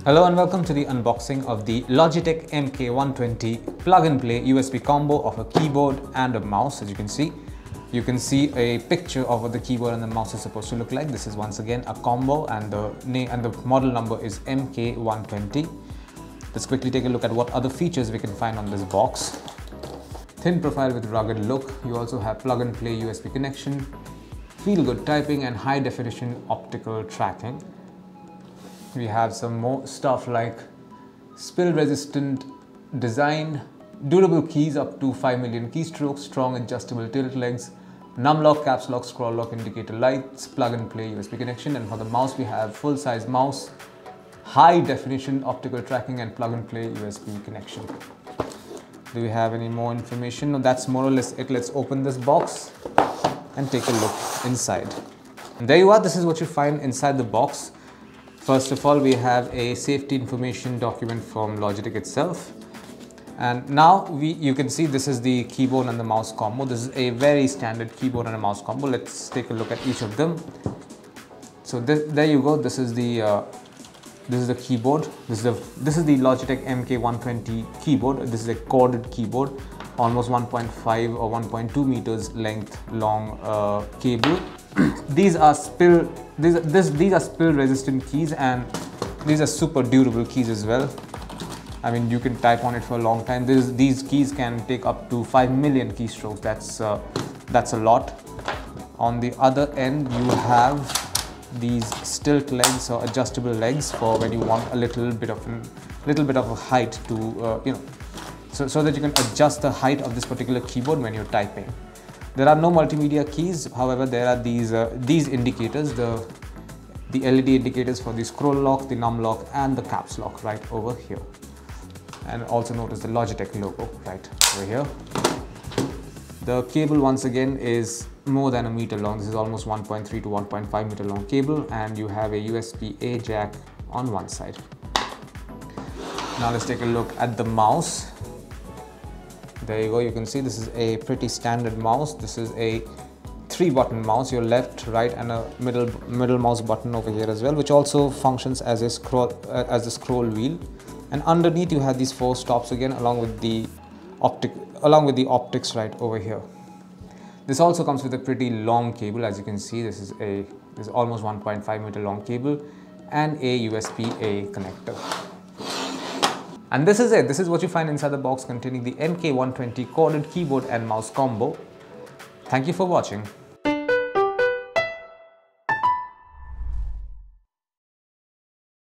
Hello and welcome to the unboxing of the Logitech MK120 plug-and-play USB combo of a keyboard and a mouse. As you can see a picture of what the keyboard and the mouse is supposed to look like. This is once again a combo, and the name and the model number is MK120. Let's quickly take a look at what other features we can find on this box. Thin profile with rugged look. You also have plug-and-play USB connection, feel-good typing, and high-definition optical tracking. We have some more stuff like spill-resistant design, durable keys up to 5 million keystrokes, strong adjustable tilt legs, num lock, caps lock, scroll lock, indicator lights, plug-and-play USB connection. And for the mouse, we have full-size mouse, high-definition optical tracking, and plug-and-play USB connection. Do we have any more information? No, that's more or less it. Let's open this box and take a look inside. And there you are. This is what you find inside the box. First of all, we have a safety information document from Logitech itself. And now you can see this is the keyboard and the mouse combo. This is a very standard keyboard and a mouse combo. Let's take a look at each of them. So there you go. This is the keyboard. This is the Logitech MK120 keyboard. This is a corded keyboard, almost 1.5 or 1.2 meters length long cable. These are spill resistant keys, and these are super durable keys as well. I mean, you can type on it for a long time. These keys can take up to 5 million keystrokes. That's a lot. On the other end, you have these stilt legs or adjustable legs for when you want a little bit of a height to so that you can adjust the height of this particular keyboard when you're typing. There are no multimedia keys. However, there are these indicators, the LED indicators for the scroll lock, the num lock, and the caps lock right over here. And also notice the Logitech logo right over here. The cable once again is more than a meter long. This is almost 1.3 to 1.5 meter long cable, and you have a USB-A jack on one side. Now let's take a look at the mouse. There you go. You can see this is a pretty standard mouse. This is a 3-button mouse, your left, right, and a middle mouse button over here as well, which also functions as a scroll wheel. And underneath you have these 4 stops again, along with the optics right over here. This also comes with a pretty long cable. As you can see, this is almost 1.5 meter long cable and a USB-A connector. And this is it. This is what you find inside the box containing the MK120 corded keyboard and mouse combo. Thank you for watching.